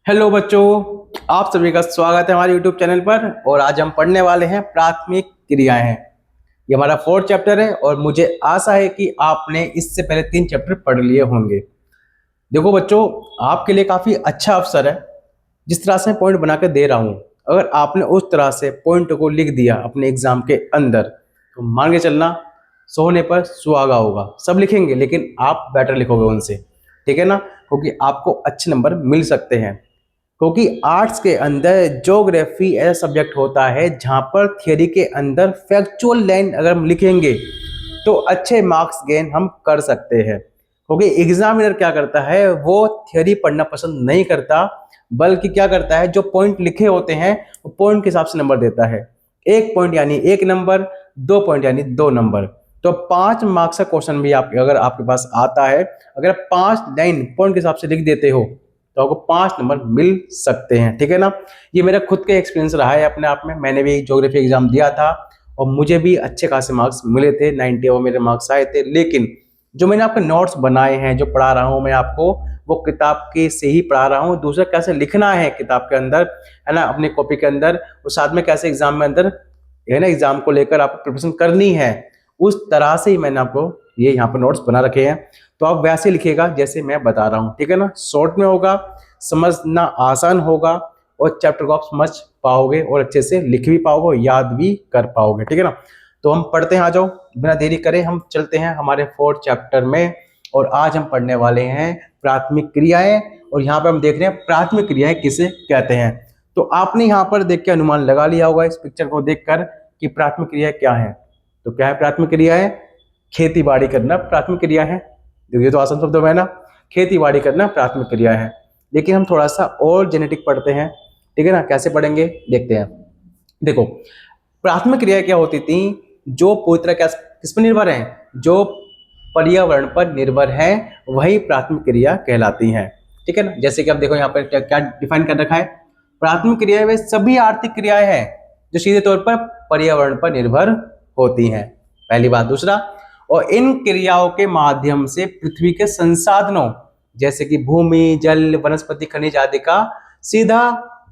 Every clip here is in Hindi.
हेलो बच्चों, आप सभी का स्वागत है हमारे यूट्यूब चैनल पर। और आज हम पढ़ने वाले हैं प्राथमिक क्रियाएं। ये हमारा 4th चैप्टर है और मुझे आशा है कि आपने इससे पहले 3 चैप्टर पढ़ लिए होंगे। देखो बच्चों, आपके लिए काफ़ी अच्छा अवसर है। जिस तरह से मैं पॉइंट बना के दे रहा हूँ, अगर आपने उस तरह से पॉइंट को लिख दिया अपने एग्जाम के अंदर, तो मान के चलना सोने पर सुहागा होगा। सब लिखेंगे लेकिन आप बेटर लिखोगे उनसे, ठीक है ना? क्योंकि आपको अच्छे नंबर मिल सकते हैं। क्योंकि आर्ट्स के अंदर ज्योग्राफी ऐसा सब्जेक्ट होता है जहाँ पर थियरी के अंदर फैक्चुअल लाइन अगर हम लिखेंगे तो अच्छे मार्क्स गेन हम कर सकते हैं। क्योंकि एग्जामिनर क्या करता है, वो थियरी पढ़ना पसंद नहीं करता, बल्कि क्या करता है, जो पॉइंट लिखे होते हैं वो पॉइंट के हिसाब से नंबर देता है। 1 पॉइंट यानी 1 नंबर, 2 पॉइंट यानी 2 नंबर। तो 5 मार्क्स का क्वेश्चन भी आप अगर आपके पास आता है, अगर 5 लाइन पॉइंट के हिसाब से लिख देते हो तो आपको 5 नंबर मिल सकते हैं, ठीक है ना? ये मेरा खुद का एक्सपीरियंस रहा है अपने आप में। मैंने भी ज्योग्राफी एग्जाम दिया था और मुझे भी अच्छे खासे मार्क्स मिले थे, 90 और मेरे मार्क्स आए थे। लेकिन जो मैंने आपके नोट्स बनाए हैं, जो पढ़ा रहा हूँ मैं आपको, वो किताब के से ही पढ़ा रहा हूँ। दूसरा कैसे लिखना है किताब के अंदर, है ना, अपनी कॉपी के अंदर, और साथ में कैसे एग्जाम में अंदर, है ना, एग्जाम को लेकर आपको प्रिपरेशन करनी है, उस तरह से ही मैंने आपको ये यहाँ पर नोट्स बना रखे हैं। तो आप वैसे लिखिएगा जैसे मैं बता रहा हूँ, ठीक है ना? शॉर्ट में होगा, समझना आसान होगा और चैप्टर को आप समझ पाओगे और अच्छे से लिख भी पाओगे, याद भी कर पाओगे, ठीक है ना? तो हम पढ़ते हैं, आ जाओ, बिना देरी करे हम चलते हैं हमारे 4th चैप्टर में। और आज हम पढ़ने वाले हैं प्राथमिक क्रियाएं। और यहाँ पे हम देख रहे हैं प्राथमिक क्रियाएं किसे कहते हैं। तो आपने यहाँ पर देख के अनुमान लगा लिया होगा इस पिक्चर को देखकर कि प्राथमिक क्रिया क्या है। तो क्या है प्राथमिक क्रिया? है खेती बाड़ी करना प्राथमिक क्रिया है। देखिए तो आसान शब्दों में है ना, खेती बाड़ी करना प्राथमिक क्रिया है। लेकिन हम थोड़ा सा और जेनेटिक पढ़ते हैं, ठीक है ना? कैसे पढ़ेंगे देखते हैं। देखो, प्राथमिक क्रिया क्या होती थी, जो पूरी तरह किस पर निर्भर है, जो पर्यावरण पर निर्भर है, वही प्राथमिक क्रिया कहलाती है, ठीक है ना? जैसे कि आप देखो यहाँ पर क्या डिफाइन कर रखा है, प्राथमिक क्रिया वे सभी आर्थिक क्रियाएं हैं जो सीधे तौर पर पर्यावरण पर निर्भर होती हैं, पहली बात। दूसरा, और इन क्रियाओं के माध्यम से पृथ्वी के संसाधनों जैसे कि भूमि, जल, वनस्पति, खनिज आदि का सीधा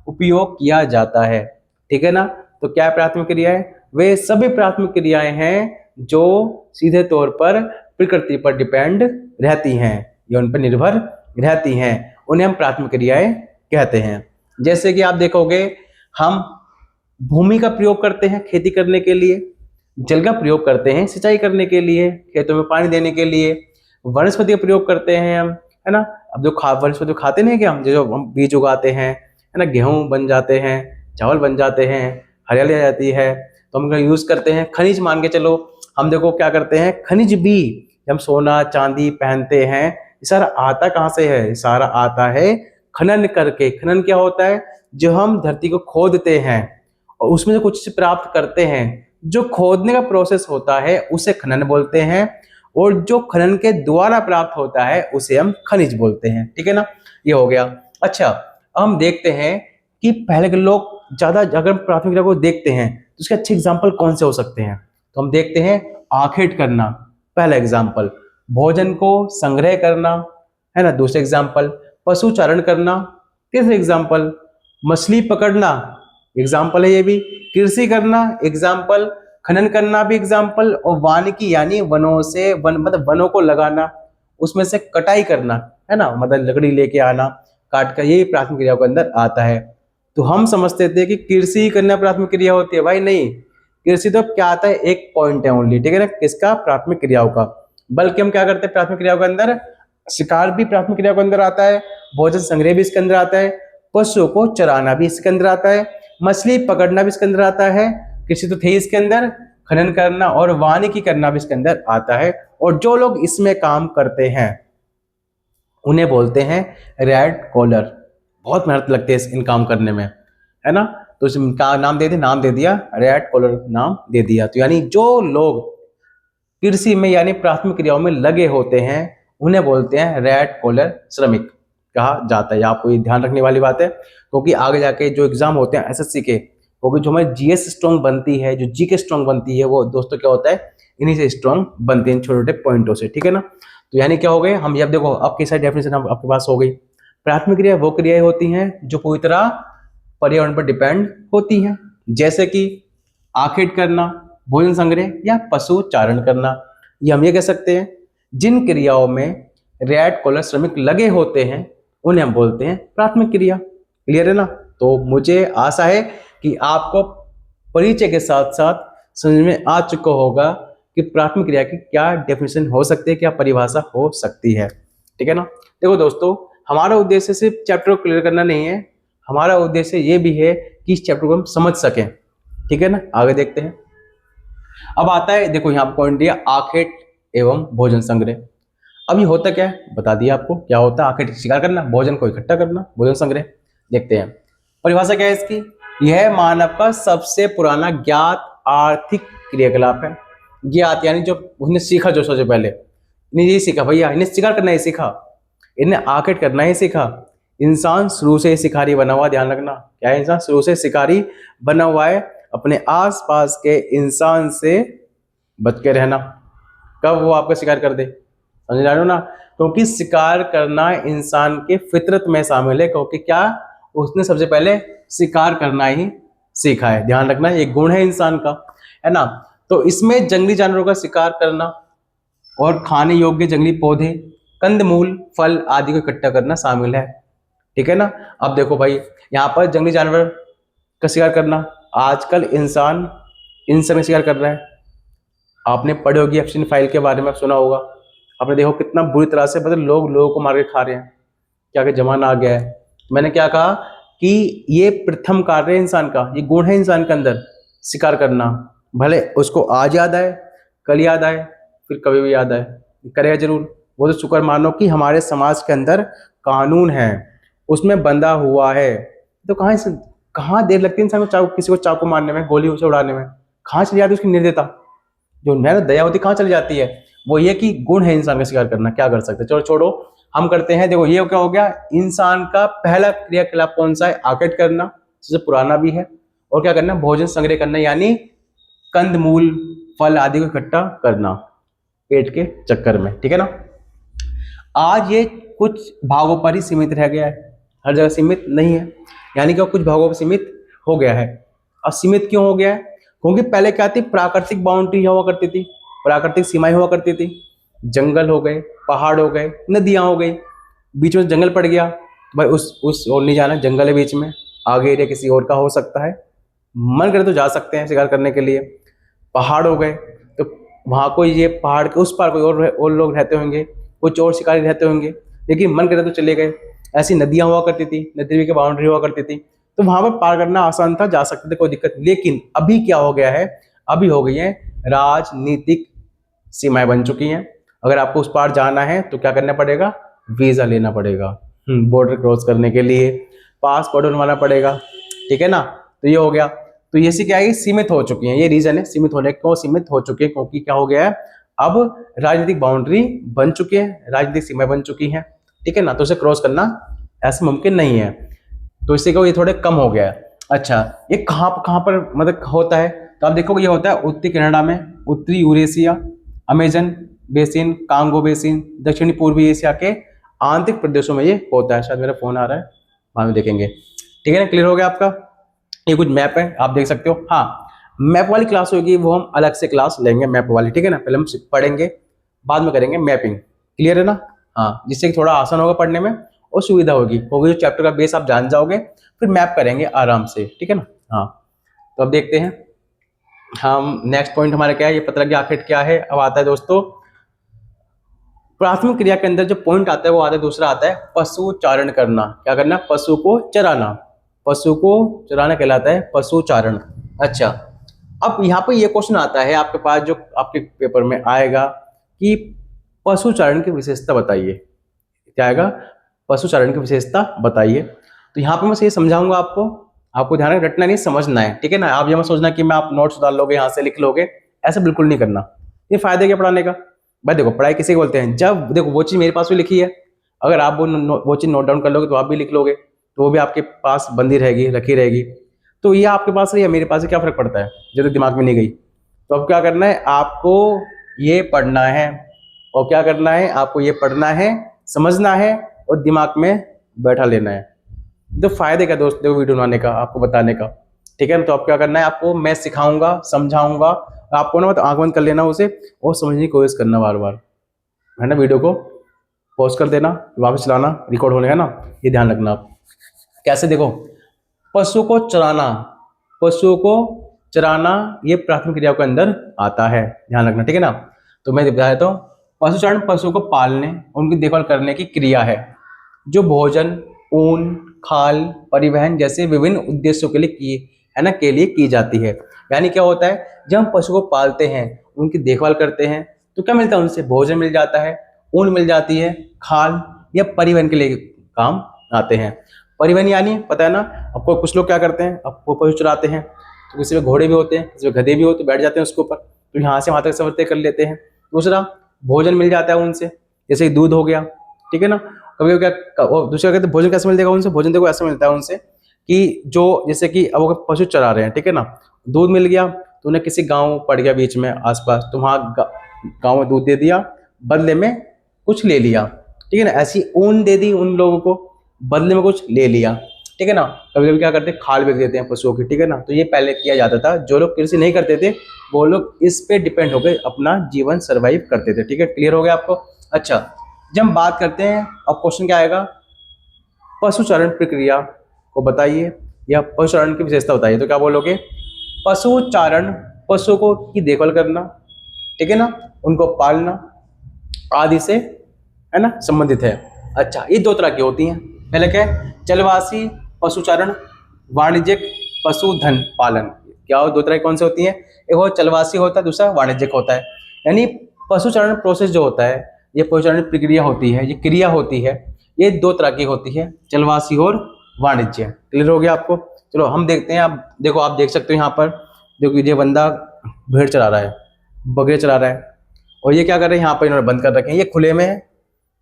उपयोग किया जाता है, ठीक है ना? तो क्या है प्राथमिक क्रियाएं? वे सभी प्राथमिक क्रियाएं हैं जो सीधे तौर पर प्रकृति पर डिपेंड रहती हैं या उन पर निर्भर रहती हैं, उन्हें हम प्राथमिक क्रियाएं कहते हैं। जैसे कि आप देखोगे, हम भूमि का प्रयोग करते हैं खेती करने के लिए, जल का प्रयोग करते हैं सिंचाई करने के लिए, खेतों में पानी देने के लिए, वनस्पति का प्रयोग करते हैं हम, है ना? अब जो वनस्पति खाते नहीं, क्या हम जो हम बीज उगाते हैं, है ना, गेहूं बन जाते हैं, चावल बन जाते हैं, हरियाली आ जाती है, तो हम यूज करते हैं। खनिज मान के चलो, हम देखो क्या करते हैं, खनिज भी, हम सोना चांदी पहनते हैं, ये सारा आता कहाँ से है? ये सारा आता है खनन करके। खनन क्या होता है? जो हम धरती को खोदते हैं और उसमें से कुछ प्राप्त करते हैं, जो खोदने का प्रोसेस होता है उसे खनन बोलते हैं, और जो खनन के द्वारा प्राप्त होता है उसे हम खनिज बोलते हैं, ठीक है ना? ये हो गया। अच्छा, हम देखते हैं कि पहले के लोग ज्यादा, अगर हम प्राथमिक क्रिया को देखते हैं तो उसके अच्छे एग्जाम्पल कौन से हो सकते हैं? तो हम देखते हैं आखेट करना, पहला एग्जाम्पल। भोजन को संग्रह करना, है ना, दूसरा एग्जाम्पल। पशु चारण करना, तीसरा एग्जाम्पल। मछली पकड़ना, एग्जाम्पल है ये भी। कृषि करना, एग्जाम्पल। खनन करना भी एग्जाम्पल। और वानिकी यानी वनों से मतलब वनों को लगाना, उसमें से कटाई करना, है ना, मतलब लकड़ी लेके आना काट कर, ये प्राथमिक क्रियाओं के अंदर आता है। तो हम समझते थे कि कृषि करना प्राथमिक क्रिया होती है, भाई नहीं। कृषि तो क्या आता है, एक पॉइंट है ओनली, ठीक है ना, किसका? प्राथमिक क्रियाओं का। बल्कि हम क्या करते हैं प्राथमिक क्रियाओं के अंदर, शिकार भी प्राथमिक क्रियाओं के अंदर आता है, भोजन संग्रह भी इसके अंदर आता है, पशुओं को चराना भी इसके अंदर आता है, मछली पकड़ना भी इसके अंदर आता है, कृषि तो थे इसके अंदर, खनन करना और वानिकी करना भी इसके अंदर आता है। और जो लोग इसमें काम करते हैं उन्हें बोलते हैं रेड कॉलर। बहुत मेहनत लगती है इन काम करने में, है ना? तो इनका नाम दे दिया रेड कॉलर, नाम दे दिया। तो यानी जो लोग कृषि में यानी प्राथमिक क्रियाओं में लगे होते हैं उन्हें बोलते हैं रेड कॉलर श्रमिक कहा जाता है। आपको ये ध्यान रखने वाली बात है, क्योंकि आगे जाके जो एग्जाम होते हैं एसएससी के, क्योंकि जो हमारी जीएस स्ट्रॉन्ग बनती है, जो जीके स्ट्रॉन्ग बनती है, वो दोस्तों क्या होता है, इन्हीं से स्ट्रॉन्ग बनते हैं, छोटे छोटे पॉइंटों से, ठीक है ना? तो यानी क्या हो गए हम, जब देखो आपकी सारी डेफिनेशन आपके पास हो गई। प्राथमिक क्रिया वो क्रियाएं होती हैं जो पूरी तरह पर्यावरण पर डिपेंड होती हैं, जैसे कि आखेट करना, भोजन संग्रह या पशु चारण करना। ये हम ये कह सकते हैं जिन क्रियाओं में रैट कॉलर श्रमिक लगे होते हैं उन्हें हम बोलते हैं प्राथमिक क्रिया। क्लियर है ना? तो मुझे आशा है कि आपको परिचय के साथ साथ समझ में आ चुका होगा कि प्राथमिक क्रिया की क्या डेफिनेशन हो सकती है, क्या परिभाषा हो सकती है। ठीक है ना? देखो दोस्तों, हमारा उद्देश्य सिर्फ चैप्टर को क्लियर करना नहीं है, हमारा उद्देश्य ये भी है कि इस चैप्टर को हम समझ सकें। ठीक है ना? आगे देखते हैं। अब आता है, देखो यहाँ पॉइंट दिया आखेट एवं भोजन संग्रह। अब ये होता क्या है बता दिया आपको, क्या होता है। आखेट शिकार करना, भोजन को इकट्ठा करना, भोजन संग्रह। देखते हैं परिभाषा क्या है इसकी। यह मानव का सबसे पुराना ज्ञात आर्थिक क्रियाकलाप है। ज्ञात यानी जो उसने सीखा, जो सबसे पहले इन्हें ये सीखा, भैया इन्हें शिकार करना ही सीखा, इन्हें आखेट करना ही सीखा। इंसान शुरू से शिकारी बना हुआ, ध्यान रखना, क्या है, इंसान शुरू से शिकारी बना हुआ है। अपने आसपास के इंसान से बच के रहना, कब वो आपका शिकार कर दे, समझ रहे हो ना। क्योंकि शिकार करना इंसान के फितरत में शामिल है, क्योंकि क्या, उसने सबसे पहले शिकार करना ही सीखा है। ध्यान रखना, ये गुण है इंसान का, है ना। तो इसमें जंगली जानवरों का शिकार करना और खाने योग्य जंगली पौधे, कंदमूल, फल आदि को इकट्ठा करना शामिल है। ठीक है ना। अब देखो भाई, यहाँ पर जंगली जानवर का शिकार करना, आजकल इंसान इन सब में शिकार कर रहा है। आपने पढ़ी होगी एप्स्टीन फाइल के बारे में, सुना होगा आपने, देखो कितना बुरी तरह से मतलब लोग लोगों को मार के खा रहे हैं, क्या क्या जमाना आ गया है। मैंने क्या कहा कि ये प्रथम कार्य है इंसान का, ये गुण है इंसान के अंदर, शिकार करना। भले उसको आज याद आए, कल याद आए, फिर कभी भी याद आए, करेगा जरूर। वो तो शुक्र मानो कि हमारे समाज के अंदर कानून है, उसमें बंधा हुआ है। तो कहाँ देर लगती है इंसान को किसी को चाकू मारने में, गोली उसे उड़ाने में, कहाँ चली जाती है उसकी निर्दयता, जो मेहनत दया होती कहाँ चली जाती है। वो ये कि गुण है इंसान का शिकार करना, क्या कर सकते। चलो छोड़ो, हम करते हैं। देखो ये क्या हो गया, इंसान का पहला क्रियाकलाप कौन सा है, आखेट करना, सबसे पुराना भी है। और क्या करना, भोजन संग्रह करना, यानी कंदमूल, फल आदि को इकट्ठा करना पेट के चक्कर में। ठीक है ना। आज ये कुछ भागों पर ही सीमित रह गया है, हर जगह सीमित नहीं है, यानी कि कुछ भागों पर सीमित हो गया है। अब सीमित क्यों हो गया है, क्योंकि पहले क्या थी, प्राकृतिक बाउंड्री हुआ करती थी, प्राकृतिक सीमाएं हुआ करती थी। जंगल हो गए, पहाड़ हो गए, नदियां हो गई, बीच में जंगल पड़ गया, भाई उस और नहीं जाना, जंगल है बीच में, आगे एरिया किसी और का हो सकता है, मन करे तो जा सकते हैं शिकार करने के लिए। पहाड़ हो गए, तो वहाँ कोई, ये पहाड़ के उस पार कोई और लोग रहते होंगे, कुछ और शिकारी रहते होंगे, लेकिन मन करे तो चले गए। ऐसी नदियां हुआ करती थी, नदी की बाउंड्री हुआ करती थी, तो वहां पर पार करना आसान था, जा सकते थे, कोई दिक्कत। लेकिन अभी क्या हो गया है, अभी हो गई है राजनीतिक सीमाएं बन चुकी हैं। अगर आपको उस पार जाना है तो क्या करना पड़ेगा, वीजा लेना पड़ेगा, बॉर्डर क्रॉस करने के लिए पासपोर्ट बनवाना पड़ेगा। ठीक है ना। तो ये हो गया, तो ये से क्या है, सीमित हो चुकी हैं, ये रीजन है सीमित होने को, सीमित हो चुके हैं क्योंकि क्या हो गया है, अब राजनीतिक बाउंड्री बन चुकी है, राजनीतिक सीमाएं बन चुकी हैं। ठीक है ना। तो उसे क्रॉस करना ऐसा मुमकिन नहीं है, तो इससे क्या, ये थोड़े कम हो गया है। अच्छा, ये कहाँ पर मतलब होता है, तो आप देखोगे ये होता है उत्तरी कनाडा में, उत्तरी Eurasia, Amazon basin, Congo basin, दक्षिणी पूर्वी एशिया के आंतरिक प्रदेशों में ये होता है। शायद मेरा फोन आ रहा है, बाद में देखेंगे। ठीक है ना, क्लियर हो गया आपका। ये कुछ मैप है, आप देख सकते हो। हाँ, मैप वाली क्लास होगी वो हम अलग से क्लास लेंगे, मैप वाली। ठीक है ना, पहले हम पढ़ेंगे, बाद में करेंगे मैपिंग। क्लियर है ना। हाँ, जिससे कि थोड़ा आसान होगा पढ़ने में और सुविधा होगी, जो चैप्टर का बेस आप जान जाओगे, फिर मैप करेंगे आराम से। ठीक है ना। हाँ, तो अब देखते हैं हम नेक्स्ट पॉइंट हमारा क्या है, ये पता लग गया आखिर क्या है। अब आता है दोस्तों प्राथमिक क्रिया के अंदर जो पॉइंट आता है वो आता है, दूसरा आता है पशु चारण करना। क्या करना, पशु को चराना, पशु को चराना कहलाता है पशु चारण। अच्छा, अब यहाँ पे ये क्वेश्चन आता है आपके पास, जो आपके पेपर में आएगा कि पशु चारण की विशेषता बताइए। क्या आएगा, पशु चारण की विशेषता बताइए। तो यहाँ पे मैं ये समझाऊंगा आपको ध्यान रखना नहीं, समझना है। ठीक है ना। आप ये मत सोचना कि मैं आप नोट्स डाल लोगे, यहाँ से लिख लोगे, ऐसा बिल्कुल नहीं करना। ये फायदे क्या पढ़ाने का भाई, देखो पढ़ाई किसी को बोलते हैं, जब देखो वो चीज़ मेरे पास भी लिखी है, अगर आप वो चीज़ नोट डाउन कर लोगे तो आप भी लिख लोगे, तो वो भी आपके पास बंदी रहेगी, रखी रहेगी। तो ये आपके पास रही है, मेरे पास क्या फर्क पड़ता है, जो तो दिमाग में नहीं गई। तो अब क्या करना है, आपको ये पढ़ना है, और क्या करना है, आपको ये पढ़ना है, समझना है और दिमाग में बैठा लेना है। तो फायदे क्या दोस्त देखो वीडियो बनाने का, आपको बताने का, ठीक है ना। तो आप क्या करना है, आपको मैं सिखाऊंगा, समझाऊंगा, आपको ना मतलब आंख बंद कर लेना उसे और समझने की कोशिश करना बार बार, है ना। वीडियो को पॉज कर देना, वापस चलाना, रिकॉर्ड होने का ना, ये ध्यान रखना आप। कैसे देखो, पशु को चराना, पशुओं को चराना ये प्राथमिक क्रियाओं के अंदर आता है, ध्यान रखना, ठीक है ना। तो मैं बता देता हूँ, पशुचारण पशुओं को पालने, उनकी देखभाल करने की क्रिया है जो भोजन, ऊन, खाल, परिवहन जैसे विभिन्न उद्देश्यों के लिए की, है ना, के लिए की जाती है। यानी क्या होता है, जब हम पशु को पालते हैं, उनकी देखभाल करते हैं, तो क्या मिलता है उनसे, भोजन मिल जाता है, ऊन मिल जाती है, खाल या परिवहन के लिए काम आते हैं। परिवहन यानी पता है ना आपको, कुछ लोग क्या करते हैं, आपको पशु चलाते हैं, तो किसी में घोड़े भी होते हैं, किसी में गधे भी होते, बैठ जाते हैं उसके ऊपर, तो यहाँ से वहाँ तक सफर तय कर लेते हैं। दूसरा, भोजन मिल जाता है उनसे, जैसे कि दूध हो गया, ठीक है ना। कभी क्या, और दूसरा कहते हैं भोजन कैसे मिलेगा उनसे, भोजन देखो ऐसा मिलता है उनसे कि जो जैसे कि अब वो पशु चरा रहे हैं, ठीक है ना, दूध मिल गया तो उन्हें किसी गांव पड़ गया बीच में आसपास, तो वहाँ गांव में दूध दे दिया, बदले में कुछ ले लिया, ठीक है ना। ऐसी ऊन दे दी उन लोगों को, बदले में कुछ ले लिया, ठीक है ना। कभी कभी क्या करते हैं, खाल बेच देते हैं पशुओं की, ठीक है ना। तो ये पहले किया जाता था, जो लोग कृषि नहीं करते थे वो लोग इस पे डिपेंड होकर अपना जीवन सर्वाइव करते थे, ठीक है। क्लियर हो गया आपको। अच्छा, जब हम बात करते हैं, अब क्वेश्चन क्या आएगा, पशुचारण प्रक्रिया को बताइए या पशुचारण की विशेषता बताइए। तो क्या बोलोगे, पशुचारण पशुओं को की देखभाल करना, ठीक है ना, उनको पालना आदि से, है ना, संबंधित है। अच्छा, ये दो तरह की होती हैं। पहले क्या है, जलवासी पशुचारण, वाणिज्यिक पशुधन पालन। क्या हो, दो तरह की कौन सी होती हैं, एक हो चलवासी होता है, दूसरा वाणिज्यिक होता है। यानी पशुचारण प्रोसेस जो होता है, ये पशुचारण प्रक्रिया होती है, ये क्रिया होती है, ये दो तरह की होती है, चलवासी और वाणिज्य। क्लियर हो गया आपको। चलो हम देखते हैं, आप देखो, आप देख सकते हो यहाँ पर, देखो ये बंदा भेड़ चला रहा है, बकरे चला रहा है, और ये क्या कर रहे हैं, यहाँ पर इन्होंने बंद कर रखे हैं, ये खुले में है,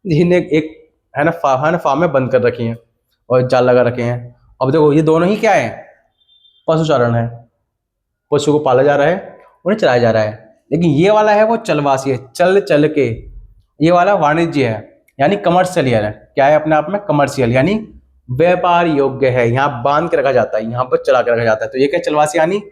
जिन्हें एक है ना फार्म में बंद कर रखी हैं और जाल लगा रखे हैं। अब देखो ये दोनों ही क्या है, पशुचारण है, पशु को पाला जा रहा है, उन्हें चलाया जा रहा है। लेकिन ये वाला है वो चलवासी है, चल चल के। ये वाला वाणिज्य है, यानी कमर्शियल है। क्या है अपने आप में, कमर्शियल, यानी व्यापार योग्य है, यहाँ बांध के रखा जाता है, यहाँ पर चला के रखा जाता है। तो ये क्या, चलवासी यानी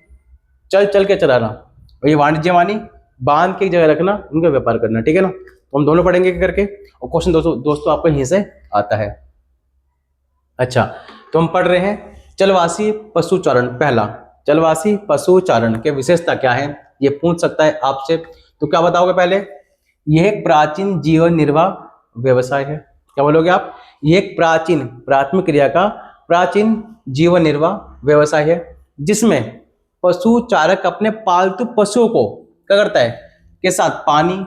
चल चल के चलाना, और ये वाणिज्य मानी बांध के एक जगह रखना, उनका व्यापार करना, ठीक है ना। तो हम दोनों पढ़ेंगे करके, और क्वेश्चन दोस्तों आपको यहीं से आता है। अच्छा, तो हम पढ़ रहे हैं चलवासी पशुचारण। पहला, चलवासी पशुचारण के विशेषता क्या है, ये पूछ सकता है आपसे। तो क्या बताओगे पहले, यह एक प्राचीन जीवन निर्वाह व्यवसाय है। क्या बोलोगे आप, ये एक प्राचीन, प्राथमिक क्रिया का प्राचीन जीवन निर्वाह व्यवसाय है, जिसमें पशुचारक अपने पालतू पशुओं को क्या करता है, के साथ पानी,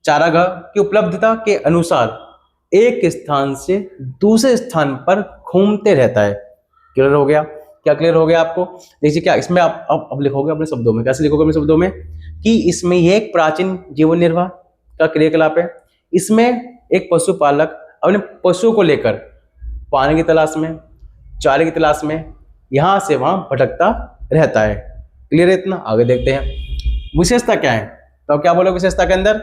चारागाह की उपलब्धता के अनुसार एक स्थान से दूसरे स्थान पर घूमते रहता है। क्लियर हो गया, क्या क्लियर हो गया आपको। देखिए क्या इसमें आप अब लिखोगे अपने शब्दों में, कैसे लिखोगे अपने शब्दों में, कि इसमें यह एक प्राचीन जीवन निर्वाह का क्रियाकलाप है। इसमें एक पशुपालक अपने पशुओं को लेकर पानी की तलाश में, चारे की तलाश में यहां से वहां भटकता रहता है। क्लियर है इतना, आगे देखते हैं विशेषता क्या है। तो क्या बोलो विशेषता के अंदर,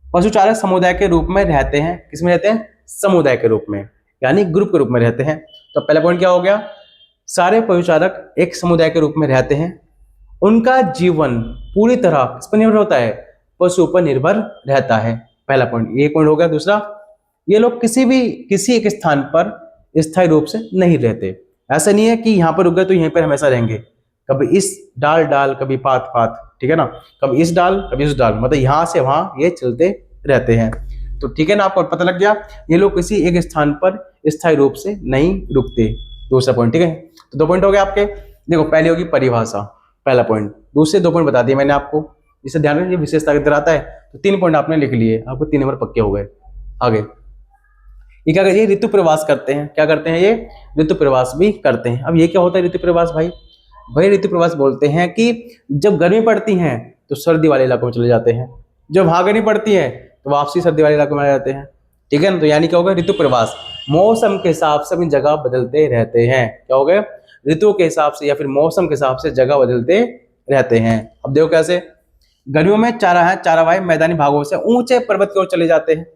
पशुचारक समुदाय के रूप में रहते हैं, किसमें रहते हैं, समुदाय के रूप में, यानी ग्रुप के रूप में रहते हैं। तो पहला पॉइंट क्या हो गया, सारे पशुचारक एक समुदाय के रूप में रहते हैं, उनका जीवन पूरी तरह इस पर निर्भर होता है, पशु पर निर्भर रहता है। पहला पॉइंट, ये पॉइंट हो गया। दूसरा, ये लोग किसी एक स्थान पर स्थायी रूप से नहीं रहते। ऐसा नहीं है कि यहाँ पर रुक गए तो यहीं पर हमेशा रहेंगे, कभी इस डाल कभी पात पात, ठीक है ना, कभी इस डाल कभी उस डाल, मतलब यहाँ से वहां ये चलते रहते हैं। तो ठीक है ना, आपको पता लग गया, ये लोग किसी एक स्थान पर स्थायी रूप से नहीं रुकते। दूसरा पॉइंट, ठीक है। तो दो पॉइंट हो गए आपके। देखो पहली होगी परिभाषा, पहला पॉइंट। दूसरे दो पॉइंट बता दिए मैंने आपको, इससे ध्यान में विशेषता किधर आता है। तो 3 पॉइंट आपने लिख लिए, आपको 3 नंबर पक्के हो गए। आगे ये क्या करते हैं, ऋतु प्रवास करते हैं। क्या करते हैं, ये ऋतु प्रवास भी करते हैं। अब ये क्या होता है ऋतु प्रवास, भाई ऋतु प्रवास बोलते हैं कि जब गर्मी पड़ती है तो सर्दी वाले इलाकों में चले जाते हैं, जब वहां गर्मी पड़ती है तो वापसी सर्दी वाले इलाकों में आ जाते हैं, ठीक है ना। तो यानी क्या होगा, ऋतु प्रवास, मौसम के हिसाब से अपनी जगह बदलते रहते हैं। क्या हो गए, ऋतु के हिसाब से या फिर मौसम के हिसाब से जगह बदलते रहते हैं। अब देखो कैसे, गर्मियों में चारावाही मैदानी भागों से ऊंचे पर्वत की ओर चले जाते हैं।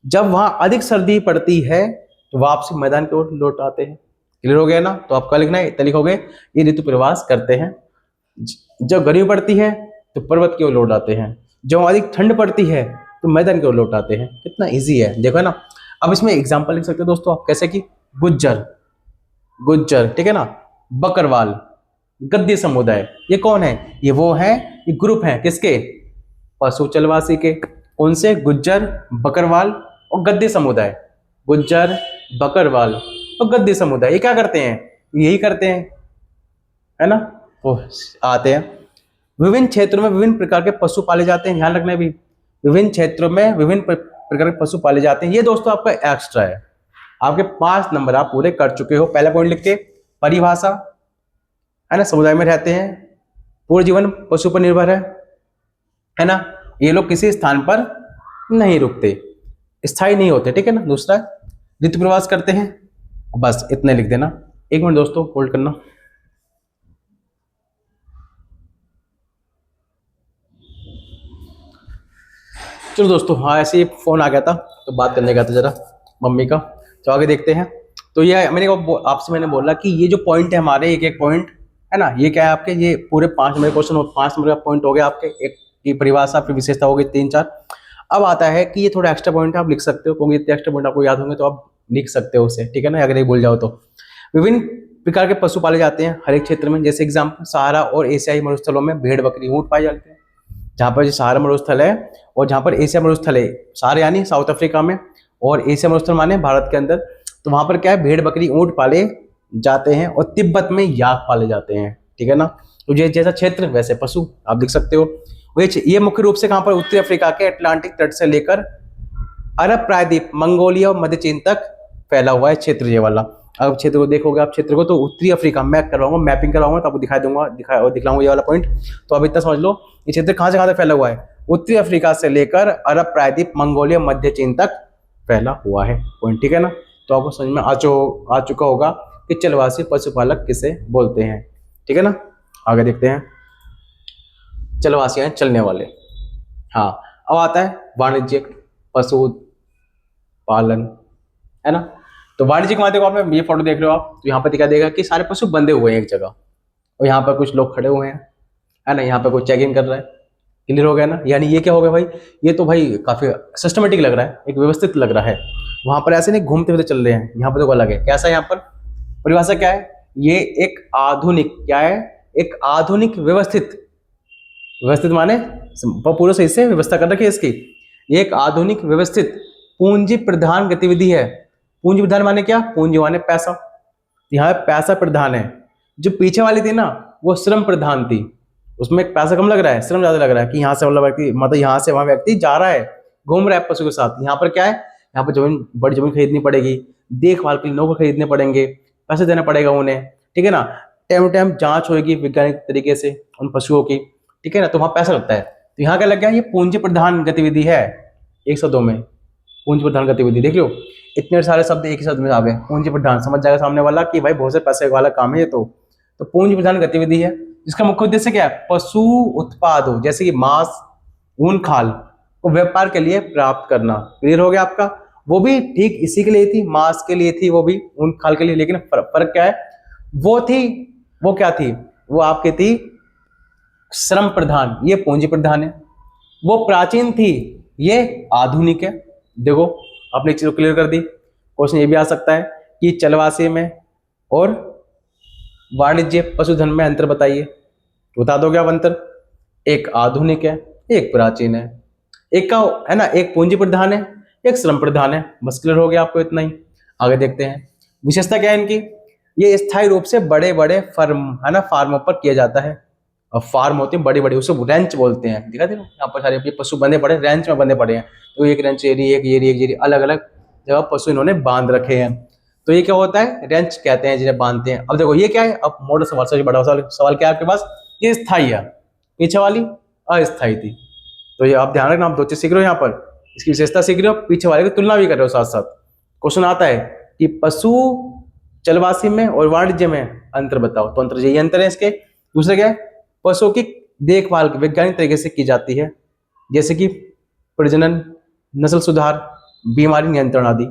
जब वहां अधिक सर्दी पड़ती है तो वापसी मैदान की ओर लौट आते हैं। क्लियर हो गया ना? तो आपका लिखना है, इतना लिखोगे, ये ऋतु प्रवास करते हैं। जब गर्मी पड़ती है तो पर्वत की ओर लौट आते हैं, जब अधिक ठंड पड़ती है तो मैदान की ओर लौट आते हैं। कितना इजी है, देखो ना। अब इसमें एग्जांपल लिख सकते हो दोस्तों आप, कैसे कि गुज्जर, गुज्जर, ठीक है ना, बकरवाल, गद्दी समुदाय। ये कौन है? ये वो है, ये ग्रुप है किसके? पशु चलवासी के। कौन से? गुज्जर, बकरवाल और गद्दी समुदाय। गुज्जर, बकरवाल और गद्दी समुदाय ये क्या करते हैं? यही करते हैं, है ना। वो आते हैं। विभिन्न क्षेत्रों में विभिन्न प्रकार के पशु पाले जाते हैं, ध्यान रखना भी। विभिन्न क्षेत्रों में विभिन्न प्रकार के पशु पाले जाते हैं। ये दोस्तों आपका एक्स्ट्रा है। आपके 5 नंबर आप पूरे कर चुके हो। पहला पॉइंट लिख के, परिभाषा, है ना, समुदाय में रहते हैं, पूर्ण जीवन पशु पर निर्भर है ना, ये लोग किसी स्थान पर नहीं रुकते, स्थायी नहीं होते, ठीक है ना। दूसरा, ऋतु प्रवास करते हैं। बस इतने लिख देना। 1 मिनट दोस्तों होल्ड करना। चलो दोस्तों, हाँ ऐसे ही फोन आ गया था तो बात करने गया था जरा मम्मी का। तो आगे देखते हैं। तो ये मैंने बोला कि ये जो पॉइंट है हमारे, एक एक पॉइंट है ना, ये क्या है आपके, ये पूरे 5 नंबर क्वेश्चन, 5 नंबर का पॉइंट हो गया आपके। एक की परिभाषा, फिर विशेषता हो गई 3-4। अब आता है कि ये थोड़ा एक्स्ट्रा पॉइंट आप लिख सकते हो, क्योंकि इतने एक्स्ट्रा पॉइंट आपको याद होंगे तो आप लिख सकते हो उसे, ठीक है ना, अगर ये भूल जाओ तो। विभिन्न प्रकार के पशु पाले जाते हैं हर एक क्षेत्र में। जैसे एग्जाम्पल, सहारा और एशियाई मरुस्थलों में भेड़, बकरी, ऊंट पाए जाते हैं। जहाँ पर सहारा मरुस्थल है और जहाँ पर एशिया मरुस्थल है, सहारा यानी साउथ अफ्रीका में, और एशिया मरुस्थल माने भारत के अंदर, तो वहाँ पर क्या है, भेड़, बकरी, ऊंट पाले जाते हैं। और तिब्बत में याक पाले जाते हैं, ठीक है ना। तो जैसा क्षेत्र वैसे पशु आप देख सकते हो। ये मुख्य रूप से कहाँ पर, उत्तरी अफ्रीका के अटलांटिक तट से लेकर अरब प्रायद्वीप, मंगोलिया और मध्य चीन तक फैला हुआ है क्षेत्र ये वाला। अब क्षेत्र को देखोगे आप, क्षेत्र को, तो उत्तरी अफ्रीका मैं करवाऊंगा, मैपिंग करवाऊंगा तो आपको दिखाऊंगा ये वाला पॉइंट। तो अब इतना समझ लो, ये क्षेत्र कहाँ से कहाँ तक फैला हुआ है, उत्तरी अफ्रीका से लेकर अरब प्रायद्वीप, मंगोलिया, मध्य चीन तक फैला हुआ है पॉइंट, ठीक है ना। तो आपको समझ में आ चुका होगा कि चलवासी पशुपालक किसे बोलते हैं, ठीक है ना। आगे देखते हैं। चलवासी हैं चलने वाले। हाँ, अब आता है वाणिज्यिक पशु पालन, है ना। तो वाणिज्यिक में देखो, आप ये फोटो देख रहे हो आप, तो यहाँ पर दिखा देगा कि सारे पशु बंधे हुए हैं एक जगह, और यहाँ पर कुछ लोग खड़े हुए हैं, है ना। यहाँ पर कोई चेकिंग कर रहा है। क्लियर हो गया ना। यानी ये क्या हो गया भाई, ये तो भाई काफी सिस्टमेटिक लग रहा है, एक व्यवस्थित लग रहा है। वहां पर ऐसे नहीं घूमते हुए चल रहे हैं, यहाँ पर तो अलग है। कैसा है यहाँ पर परिभाषा क्या है, ये एक आधुनिक, क्या है, एक आधुनिक व्यवस्थित, व्यवस्थित माने पूरा सही से व्यवस्था कर रखी है इसकी। ये एक आधुनिक व्यवस्थित पूंजी प्रधान गतिविधि है। पूंजी प्रधान माने क्या, पूंजी माने पैसा, यहाँ पैसा प्रधान है। जो पीछे वाली थी ना, वो श्रम प्रधान थी, उसमें पैसा कम लग रहा है, श्रम ज्यादा लग रहा है, कि यहाँ से व्यक्ति, मतलब यहाँ से वहां व्यक्ति जा रहा है, घूम रहा है पशु के साथ। यहाँ पर क्या है, यहाँ पर जमीन, बड़ी जमीन खरीदनी पड़ेगी, देखभाल के लिए नौकर खरीदने पड़ेंगे, पैसे देना पड़ेगा उन्हें, ठीक है ना। टाइम टाइम जांच होगी वैज्ञानिक तरीके से उन पशुओं की, ठीक है ना, तो वहां पैसा लगता है। तो यहाँ क्या लग गया, ये पूंजी प्रधान गतिविधि है। 102 में पूंजी प्रधान गतिविधि देख लो, इतने सारे शब्द एक ही शब्द में आ गए। पूंजी प्रधान, समझ जाएगा सामने वाला कि भाई बहुत से पैसे वाला काम है ये। तो पूंजी प्रधान गतिविधि है, जिसका मुख्य उद्देश्य क्या है, पशु उत्पाद हो, जैसे कि मांस, ऊन, खाल को व्यापार के लिए प्राप्त करना। क्लियर हो गया आपका। वो भी ठीक इसी के लिए थी, मांस के लिए थी, वो भी ऊन खाल के लिए। लेकिन फर्क क्या है, वो क्या थी, वो आपकी थी श्रम प्रधान, ये पूंजी प्रधान है। वो प्राचीन थी, ये आधुनिक है। देखो आपने चीज क्लियर कर दी। क्वेश्चन ये भी आ सकता है कि चलवासी में और वाणिज्य पशुधन में अंतर बताइए, बता दोगे आप अंतर। एक आधुनिक है, एक प्राचीन है, एक का है ना, एक पूंजी प्रधान है, एक श्रम प्रधान है। बस क्लियर हो गया आपको इतना ही। आगे देखते हैं, विशेषता क्या है इनकी। ये स्थायी रूप से बड़े बड़े फर्म, है ना, फार्मों पर किया जाता है। और फार्म होते हैं बड़े बड़े, उसे रेंच बोलते हैं। दिखा दे यहाँ पर सारे पशु बंधे पड़े, रेंच में बंधे पड़े हैं। तो एक रेंच एरी, एक येरी, एक जेरी, अलग अलग जगह पशु इन्होंने बांध रखे हैं। तो ये क्या होता है, रेंच कहते हैं जिन्हें बांधते हैं। अब देखो ये क्या है, अब मोटा सवाल से बड़ा सवाल क्या है आपके पास, ये स्थायी है, पीछे वाली अस्थायी थी। तो ये आप ध्यान रखना, आप 2 चीज सीख रहे हो यहाँ पर, इसकी विशेषता सीख रहे हो, पीछे वाले की तुलना भी कर रहे हो साथ साथ। क्वेश्चन आता है कि पशु चलवासी में और वाणिज्य में अंतर बताओ। तो अंतर, यही अंतर है इसके। दूसरा क्या है, पशुओं की देखभाल वैज्ञानिक तरीके से की जाती है, जैसे कि प्रजनन, नस्ल सुधार, बीमारी नियंत्रण आदि।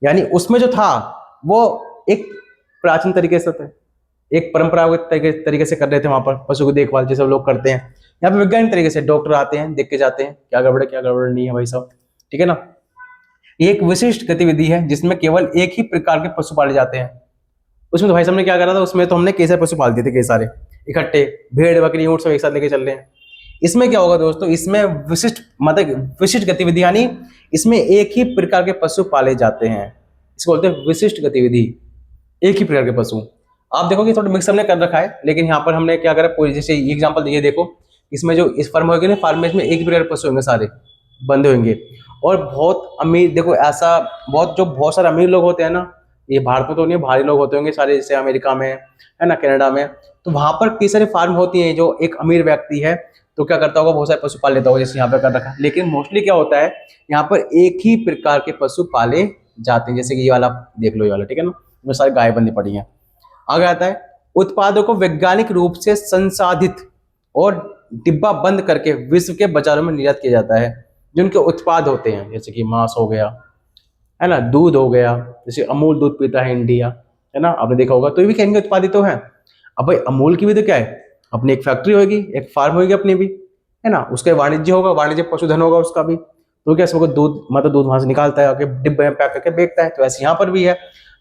यानी उसमें जो था वो एक प्राचीन तरीके से था, एक परंपरागत तरीके से कर रहे थे वहां पर पशु की देखभाल जैसे लोग करते हैं। यहाँ पे वैज्ञानिक तरीके से डॉक्टर आते हैं, देख के जाते हैं क्या गड़बड़ है क्या गड़बड़ नहीं है भाई साहब, ठीक है ना। ये एक विशिष्ट गतिविधि है जिसमें केवल एक ही प्रकार के पशु पाले जाते हैं। उसमें तो भाई साहब ने क्या करा था, उसमें तो हमने कई सारे पशु पाल दिए थे, कई सारे इकट्ठे, भेड़ बकरी ऊंट सब एक साथ लेके चल रहे हैं। इसमें क्या होगा दोस्तों, इसमें विशिष्ट मतलब विशिष्ट गतिविधि, यानी इसमें एक ही प्रकार के पशु पाले जाते हैं, इसको बोलते हैं विशिष्ट गतिविधि, एक ही प्रकार के पशु। आप देखो कि थोड़ा मिक्स हमने कर रखा है, लेकिन यहाँ पर हमने क्या करा, पूरी जैसे एग्जांपल देखिए, देखो इसमें जो इस फार्म होगी ना, फार्म में इसमें एक ही प्रकार के पशु होंगे, सारे बंधे होंगे। और बहुत अमीर, देखो ऐसा बहुत सारे अमीर लोग होते हैं ना, ये भारत में तो नहीं, बाहरी लोग होते होंगे सारे, जैसे अमेरिका में है ना, कनाडा में, तो वहां पर कई सारे फार्म होती हैं। जो एक अमीर व्यक्ति है तो क्या करता होगा, बहुत सारे पशु पाल लेता होगा, जैसे यहाँ पे कर रखा है। लेकिन मोस्टली क्या होता है, यहाँ पर एक ही प्रकार के पशु पाले जाते हैं, जैसे कि ये वाला देख लो, ये वाला, ठीक है ना, इसमें सारी गाय बंधी पड़ी है। आगे आता है, उत्पादों को वैज्ञानिक रूप से संसाधित और डिब्बा बंद करके विश्व के बाजारों में निर्यात किया जाता है। जो उनके उत्पाद होते हैं, जैसे कि मांस हो गया, है ना, दूध हो गया, जैसे अमूल दूध पीता है इंडिया, है ना, आपने देखा होगा, तो ये भी कहीं उत्पादित तो है। अब भाई अमूल की भी तो क्या है, अपनी एक फैक्ट्री होगी, एक फार्म होगी अपनी भी, है ना, उसका वाणिज्य होगा, वाणिज्य पशुधन होगा उसका भी, तो क्या सबको दूध मतलब दूध वहां से निकालता है, आके डिब्बे में पैक करके बेचता है। तो ऐसे यहाँ पर भी है।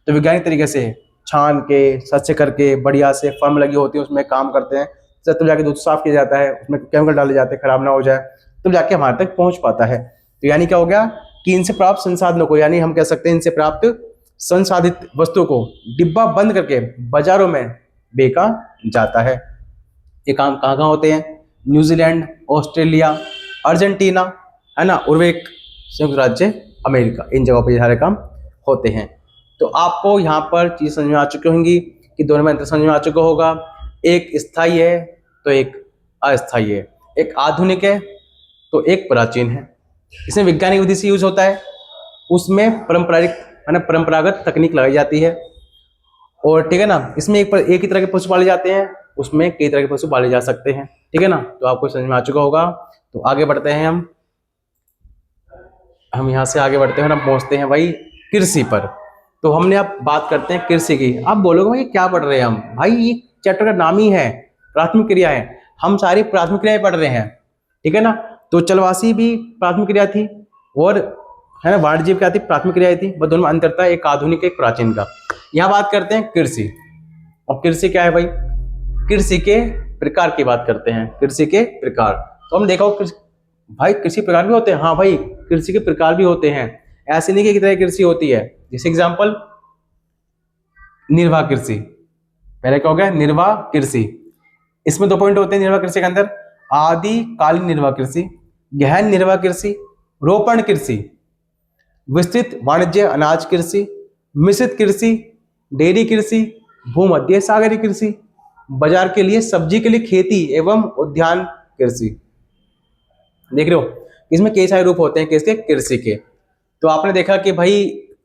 तो वैज्ञानिक तरीके से छान के स्वच्छ करके बढ़िया से फर्म लगी होती है, उसमें काम करते हैं, तब जाके दूध साफ किया जाता है, उसमें केमिकल डाले जाते हैं, खराब ना हो जाए, तब जाके हमारे तक पहुंच पाता है। तो यानी क्या हो गया कि इनसे प्राप्त संसाधनों को, यानी हम कह सकते हैं इनसे प्राप्त संसाधित वस्तुओं को डिब्बा बंद करके बाजारों में बेचा जाता है। ये काम कहाँ कहाँ होते हैं, न्यूजीलैंड, ऑस्ट्रेलिया, अर्जेंटीना, है ना, उर्वेक, संयुक्त राज्य अमेरिका, इन जगहों पर ये सारे काम होते हैं। तो आपको यहाँ पर चीज समझ में आ चुकी होंगी कि दोनों में अंतर समझ में आ चुका होगा, एक स्थायी है तो एक अस्थायी है, एक आधुनिक है तो एक प्राचीन है। इसमें वैज्ञानिक विधि से यूज होता है, उसमें परंपरागत तकनीक लगाई जाती है, और ठीक है ना, इसमें एक ही तरह के पशु पाले जाते हैं, उसमें कई तरह के पशु पाले जा सकते हैं, ठीक है ना। तो आपको समझ में आ चुका होगा। तो आगे बढ़ते हैं हम यहाँ से आगे बढ़ते हैं, हम पहुंचते हैं भाई कृषि पर। तो हमने अब बात करते हैं कृषि की। आप बोलोगे भाई क्या पढ़ रहे हैं हम, भाई ये चैप्टर का नाम ही है प्राथमिक क्रिया है, हम सारी प्राथमिक क्रियाएं पढ़ रहे हैं, ठीक है ना। तो चलवासी भी प्राथमिक क्रिया थी, और है ना वाणिज्य क्या थी, प्राथमिक क्रिया थी, बस दोनों में अंतर था, एक आधुनिक एक प्राचीन का। यहाँ बात करते हैं कृषि। और कृषि क्या है भाई, कृषि के प्रकार की बात करते हैं, कृषि के प्रकार। तो हम देखो भाई कृषि प्रकार भी होते हैं, हाँ भाई कृषि के प्रकार भी होते हैं, ऐसे नहीं कि कितनी कृषि होती है। जैसे एग्जांपल निर्वाह कृषि, पहले क्या हो गया निर्वाह कृषि, इसमें 2 पॉइंट होते हैं निर्वाह कृषि के अंदर, आदिकालीन निर्वाह कृषि, गहन निर्वाह कृषि, रोपण कृषि, विस्तृत वाणिज्य अनाज कृषि, मिश्रित कृषि, डेयरी कृषि, भूमध्य सागरीय कृषि, बाजार के लिए सब्जी के लिए खेती एवं उद्यान कृषि। देख रहे हो, इसमें कई सारे रूप होते हैं किसके, कृषि के। तो आपने देखा कि भाई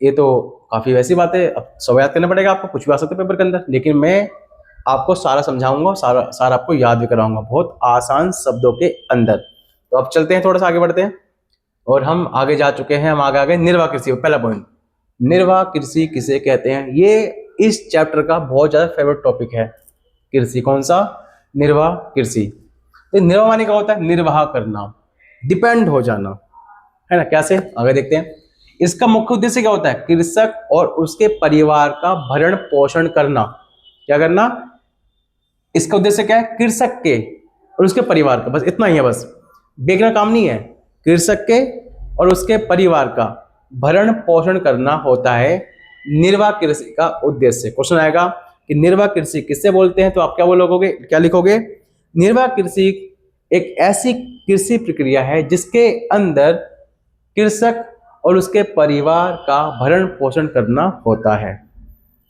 ये तो काफी वैसी बात है, अब सब याद करना पड़ेगा आपको, कुछ भी आ सकता है पेपर के अंदर, लेकिन मैं आपको सारा समझाऊंगा, सारा आपको याद भी कराऊंगा बहुत आसान शब्दों के अंदर। तो अब चलते हैं, थोड़ा सा आगे बढ़ते हैं, और हम आगे जा चुके हैं, हम आगे निर्वाह कृषि। पहला पॉइंट, निर्वाह कृषि किसे कहते हैं, ये इस चैप्टर का बहुत ज्यादा फेवरेट टॉपिक है। कृषि कौन सा, निर्वाह कृषि। तो निर्वाह माने क्या होता है, निर्वाह करना, डिपेंड हो जाना, है ना। कैसे, आगे देखते हैं। इसका मुख्य उद्देश्य क्या होता है, कृषक और उसके परिवार का भरण पोषण करना। क्या करना, इसका उद्देश्य क्या है, कृषक के और उसके परिवार का, बस इतना ही है, बस बेचना काम नहीं है, कृषक के और उसके परिवार का भरण पोषण करना होता है निर्वाह कृषि का उद्देश्य। क्वेश्चन आएगा कि निर्वाह कृषि किससे बोलते हैं, तो आप क्या बोलोगे, क्या लिखोगे, निर्वाह कृषि एक ऐसी कृषि प्रक्रिया है जिसके अंदर कृषक और उसके परिवार का भरण पोषण करना होता है,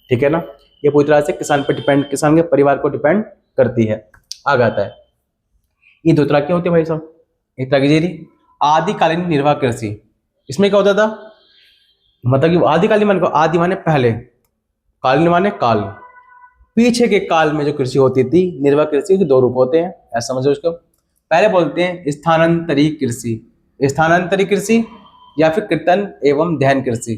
ठीक है ना। ये पूरी तरह से किसान पर डिपेंड, किसान के परिवार को डिपेंड करती है। आगे आता है, ये 2 तरह की होती है भाई साहब, एक तरह की आदिकालीन निर्वाह कृषि। इसमें क्या होता था, मतलब कि आदिकालीन माने, आदि माने पहले, कालीन माने काल, पीछे के काल में जो कृषि होती थी, निर्वाह कृषि के 2 रूप होते हैं, ऐसा समझो उसको। पहले बोलते हैं स्थानांतरी कृषि, स्थानांतरी कृषि, या फिर कृतन एवं ध्यान कृषि।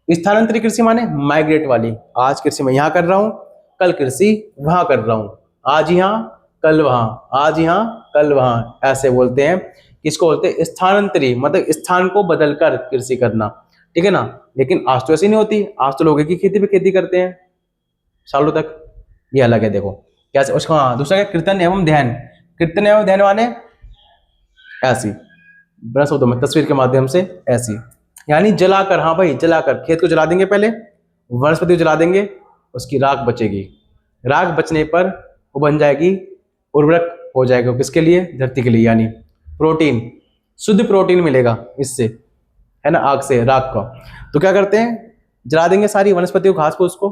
स्थानांतरित कृषि माने माइग्रेट वाली, आज कृषि मैं यहाँ कर रहा हूँ, कल कृषि वहां कर रहा हूँ, आज यहाँ कल वहां, आज यहाँ कल वहां, ऐसे बोलते हैं। किसको बोलते हैं? स्थानांतरित, मतलब स्थान को बदलकर कृषि करना, ठीक है ना। लेकिन आज तो ऐसी नहीं होती, आज तो लोग एक ही खेती पे खेती करते हैं सालों तक, ये अलग है। देखो कैसे उसका, हाँ दूसरा क्या, कीर्तन एवं ध्यान। कीर्तन एवं ध्यान माने ऐसी, बड़ा शब्दों में तस्वीर के माध्यम से ऐसी, यानी जलाकर, हाँ भाई जलाकर, खेत को जला देंगे पहले, वनस्पति को जला देंगे, उसकी राख बचेगी, राख बचने पर वो बन जाएगी, उर्वरक हो जाएगा, किसके लिए? धरती के लिए, यानी प्रोटीन, शुद्ध प्रोटीन मिलेगा इससे, है ना, आग से, राख का। तो क्या करते हैं, जला देंगे सारी वनस्पतियों, घास फूस को,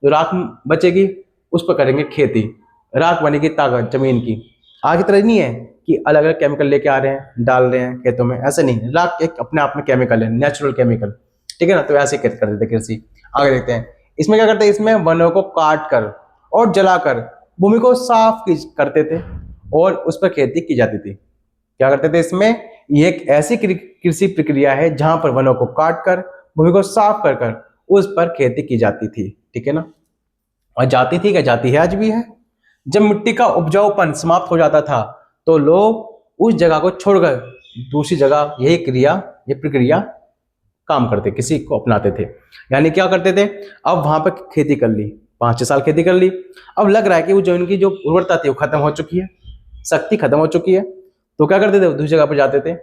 जो राख बचेगी उस पर करेंगे खेती, राख बनेगी ताकत जमीन की। आग की तरह नहीं है कि अलग अलग केमिकल लेके आ रहे हैं डाल रहे हैं खेतों में, ऐसे नहीं, राख एक अपने आप में केमिकल है, नेचुरल केमिकल, ठीक है ना। तो ऐसे कर देते कृषि। आगे देखते हैं, इसमें क्या करते हैं, इसमें वनों को काट कर और जलाकर भूमि को साफ करते थे और उस पर खेती की जाती थी। क्या करते थे इसमें, ये एक ऐसी कृषि प्रक्रिया है जहां पर वनों को काट कर भूमि को साफ कर कर उस पर खेती की जाती थी, ठीक है ना। और जाती थी क्या, जाती है, आज भी है। जब मिट्टी का उपजाऊपन समाप्त हो जाता था तो लोग उस जगह को छोड़कर दूसरी जगह यही प्रक्रिया काम करते, किसी को अपनाते थे। यानी क्या करते थे, अब वहां पर खेती कर ली, 5-6 साल खेती कर ली, अब लग रहा है कि वो जो उनकी जो उर्वरता थी वो खत्म हो चुकी है, शक्ति खत्म हो चुकी है, तो क्या करते थे, दूसरी जगह पर जाते थे,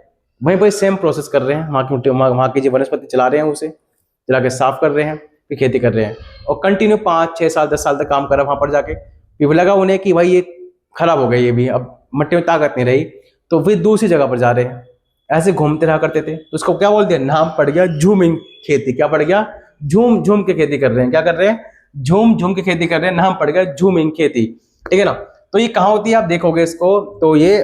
वहीं पर सेम प्रोसेस कर रहे हैं, वहां की जो वनस्पति चला रहे हैं उसे जला के साफ कर रहे हैं, फिर खेती कर रहे हैं, और कंटिन्यू 5-6 साल 10 साल तक काम करा वहां पर जाके, फिर लगा उन्हें कि भाई ये खराब हो गई, ये भी अब मिट्टी में ताकत नहीं रही, तो फिर दूसरी जगह पर जा रहे हैं, ऐसे घूमते रहा करते थे। तो उसको क्या बोलते हैं, नाम पड़ गया झूमिंग खेती। क्या पड़ गया, झूम झूम के खेती कर रहे हैं, क्या कर रहे हैं, झूम झूम के खेती कर रहे हैं, नाम पड़ गया झूमिंग खेती, ठीक है ना। तो ये कहाँ होती है, आप देखोगे इसको, तो ये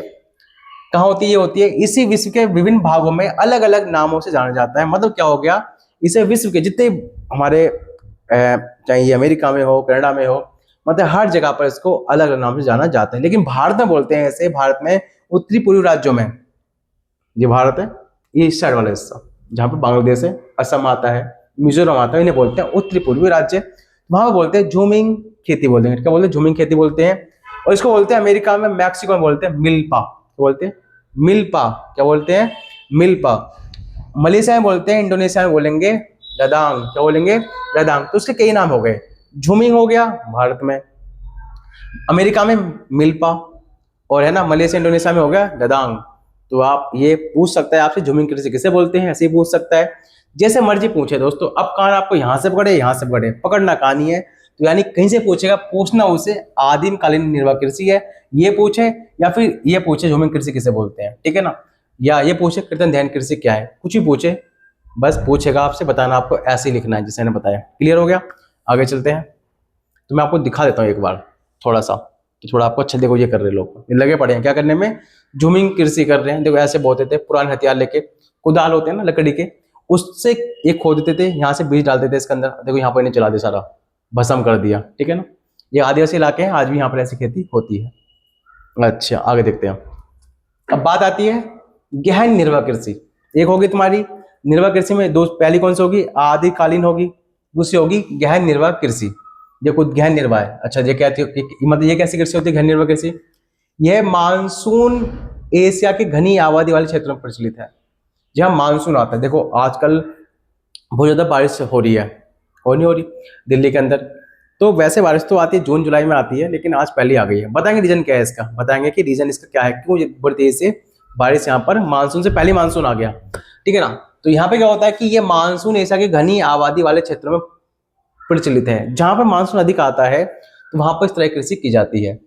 कहाँ होती है, ये होती है इसी विश्व के विभिन्न भागों में अलग अलग नामों से जाना जाता है। मतलब क्या हो गया, इसे विश्व के जितने हमारे चाहे ये अमेरिका में हो, कनाडा में हो, मतलब हर जगह पर इसको अलग अलग नाम से जाना जाता है। लेकिन भारत में बोलते हैं ऐसे, भारत में उत्तरी पूर्वी राज्यों में, ये भारत है, ये इस साइड वाला हिस्सा जहाँ पर बांग्लादेश है, असम आता है, मिजोरम आता है, इन्हें बोलते हैं उत्तरी पूर्वी राज्य। वहां बोलते हैं झूमिंग खेती बोलते हैं, क्या बोलते हैं, झूमिंग खेती बोलते हैं। और इसको बोलते हैं अमेरिका में, मैक्सिको में बोलते हैं मिल्पा, क्या बोलते हैं, मिल्पा, क्या बोलते हैं, मिल्पा। मलेशिया में बोलते हैं, इंडोनेशिया में बोलेंगे रदांग, क्या बोलेंगे, रदांग। तो उसके कई नाम हो गए, झूमिंग हो गया भारत में, अमेरिका में मिल्पा, और है ना मलेशिया इंडोनेशिया में हो गया रदांग। तो आप ये पूछ सकता है आपसे, झूमिंग कृषि किसे बोलते हैं, ऐसे ही पूछ सकता है, जैसे मर्जी पूछे दोस्तों। अब कान आपको यहाँ से पकड़े, यहाँ से पकड़े, पकड़ना कहानी है, तो यानी कहीं से पूछेगा, पूछना उसे आदिम कालीन निर्वाह कृषि है ये पूछे, या फिर ये पूछे झूमिंग कृषि किसे बोलते हैं, ठीक है ना, या ये पूछे कीर्तन ध्यान कृषि क्या है, कुछ भी पूछे, बस पूछेगा आपसे, बताना आपको ऐसे ही लिखना है जैसे मैंने बताया। क्लियर हो गया, आगे चलते हैं। तो मैं आपको दिखा देता हूँ एक बार थोड़ा सा, तो थोड़ा आपको अच्छा, देखो ये कर रहे लोग, लगे पड़े हैं क्या करने में, झूमिंग कृषि कर रहे हैं। देखो ऐसे बोते थे, पुराने हथियार लेके, कुदाल होते हैं ना लकड़ी के, उससे एक खोदते थे, यहाँ से बीज डालते थे इसके अंदर, देखो यहाँ पर इन्हें चला दिया, सारा भस्म कर दिया, ठीक है ना। ये आदिवासी इलाके हैं, आज भी यहाँ पर ऐसी खेती होती है। अच्छा आगे देखते हैं। अब बात आती है गहन निर्वाह कृषि। एक होगी तुम्हारी निर्वाह कृषि में दो, पहली कौन सी होगी, आदिकालीन होगी, दूसरी होगी गहन निर्वाह कृषि। ये कुछ गहन निर्वाह है। अच्छा ये कहती है, मतलब ये कैसी कृषि होती है, गहन निर्वाह कृषि, यह मानसून एशिया की घनी आबादी वाले क्षेत्रों में प्रचलित है, जहाँ मानसून आता है। देखो आजकल बहुत ज्यादा बारिश हो रही है, हो नहीं हो रही दिल्ली के अंदर, तो वैसे बारिश तो आती है जून जुलाई में आती है, लेकिन आज पहले आ गई है। बताएंगे रीजन क्या है इसका, बताएंगे कि रीजन इसका क्या है, क्यों बड़ी तेजी से बारिश यहाँ पर, मानसून से पहले मानसून आ गया, ठीक है ना। तो यहाँ पे क्या होता है कि ये मानसून एशिया के घनी आबादी वाले क्षेत्रों में प्रचलित है, जहां पर मानसून अधिक आता है तो वहां पर इस तरह की कृषि की जाती है।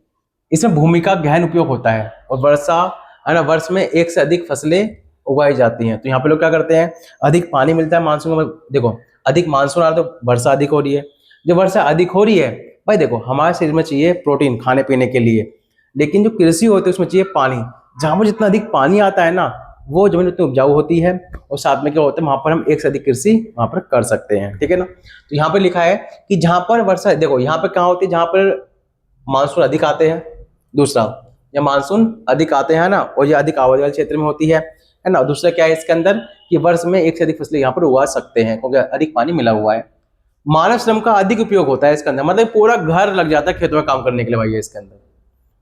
इसमें भूमि का गहन उपयोग होता है और वर्ष में एक से अधिक फसलें उगाई जाती हैं। तो यहाँ पे लोग क्या करते हैं, अधिक पानी मिलता है मानसून में, देखो अधिक मानसून आ रहा तो वर्षा अधिक हो रही है, जब वर्षा अधिक हो रही है भाई, देखो हमारे शरीर में चाहिए प्रोटीन खाने पीने के लिए, लेकिन जो कृषि होती है उसमें चाहिए पानी। जहां पर जितना अधिक पानी आता है ना, वो जमीन उतनी उपजाऊ होती है, और साथ में क्या होता है, वहां पर हम एक से अधिक कृषि वहां पर कर सकते हैं, ठीक है ना। तो यहाँ पे लिखा है कि जहां पर वर्षा, देखो यहाँ पे क्या होती है, जहां पर मानसून अधिक आते हैं, दूसरा या मानसून अधिक आते हैं ना, और ये अधिक आबादी वाले क्षेत्र में होती है, है ना। दूसरा क्या है इसके अंदर कि वर्ष में एक से अधिक फसलें यहाँ पर उगा सकते हैं क्योंकि अधिक पानी मिला हुआ है। मानव श्रम का अधिक उपयोग होता है इसके अंदर, मतलब पूरा घर लग जाता है खेतों में काम करने के लिए भाई। इसके अंदर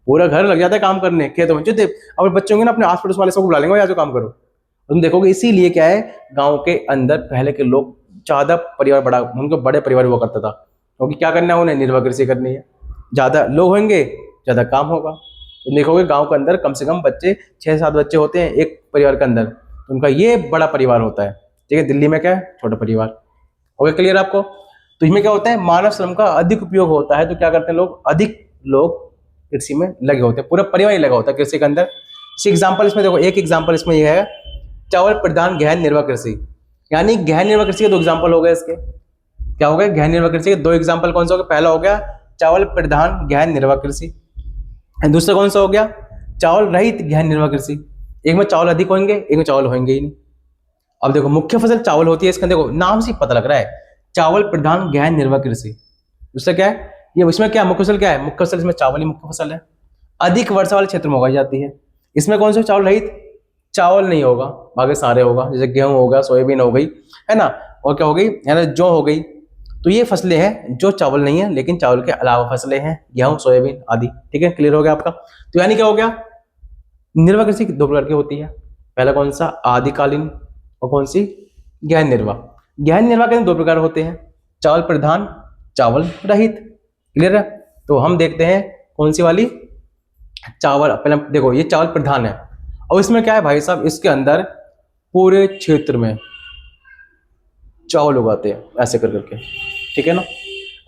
पूरा घर लग जाता है काम करने खेतों में। जो अब बच्चे होंगे ना अपने आस पड़ोस वाले सबको बुला लेंगे, या जो काम करो तुम देखोगे। इसीलिए क्या है गाँव के अंदर पहले के लोग ज्यादा परिवार बड़ा, उनको बड़े परिवार हुआ करता था क्योंकि क्या करना है उन्हें, निर्वाह कृषि करनी है। ज्यादा लोग होंगे ज्यादा काम होगा। तो देखोगे गांव के अंदर कम से कम बच्चे 6-7 बच्चे होते हैं एक परिवार के अंदर, तो उनका ये बड़ा परिवार होता है। ठीक है, दिल्ली में क्या है, छोटा परिवार। हो गया क्लियर आपको। तो इसमें क्या होता है, मानव श्रम का अधिक उपयोग होता है। तो क्या करते हैं लोग, अधिक लोग कृषि में लगे होते हैं, पूरा परिवार ही लगा होता है कृषि के अंदर। एग्जाम्पल इसमें देखो, एक एग्जाम्पल इसमें यह है चावल प्रधान गहन निर्वाह कृषि, यानी गहन निर्वाह कृषि के 2 एग्जाम्पल हो गए इसके। क्या हो गए, गहन निर्वाह कृषि के 2 एग्जाम्पल कौन सा हो गया, पहला हो गया चावल प्रधान गहन निर्वाह कृषि, दूसरा कौन सा हो गया, चावल रहित गहन निर्वाह कृषि। एक में चावल अधिक होंगे, एक में चावल होंगे ही नहीं। अब देखो मुख्य फसल चावल होती है, इसका देखो नाम से पता लग रहा है चावल प्रधान गहन निर्वाह कृषि। दूसरा क्या है, ये इसमें क्या मुख्य फसल क्या है, मुख्य फसल इसमें चावल ही मुख्य फसल है, अधिक वर्षा वाले क्षेत्र में उगाई जाती है। इसमें कौन सा चावल रहित, चावल नहीं होगा, बाकी सारे होगा, जैसे गेहूं हो गया, सोयाबीन हो गई, है ना, और क्या हो गई, यानी जौ हो गई। तो ये फसलें हैं जो चावल नहीं है लेकिन चावल के अलावा फसलें हैं, गेहूं, सोयाबीन आदि। ठीक है, क्लियर हो गया आपका। तो यानी क्या हो गया, निर्वाह कृषि 2 प्रकार की होती है। पहला कौन सा, आदिकालीन, और कौन सी, गहन निर्वाह। गहन निर्वाह के 2 प्रकार होते हैं, चावल प्रधान, चावल रहित। क्लियर है। तो हम देखते हैं कौन सी वाली, चावल। पहले देखो ये चावल प्रधान है, और इसमें क्या है भाई साहब, इसके अंदर पूरे क्षेत्र में चावल उगाते हैं ऐसे कर करके। ठीक है ना,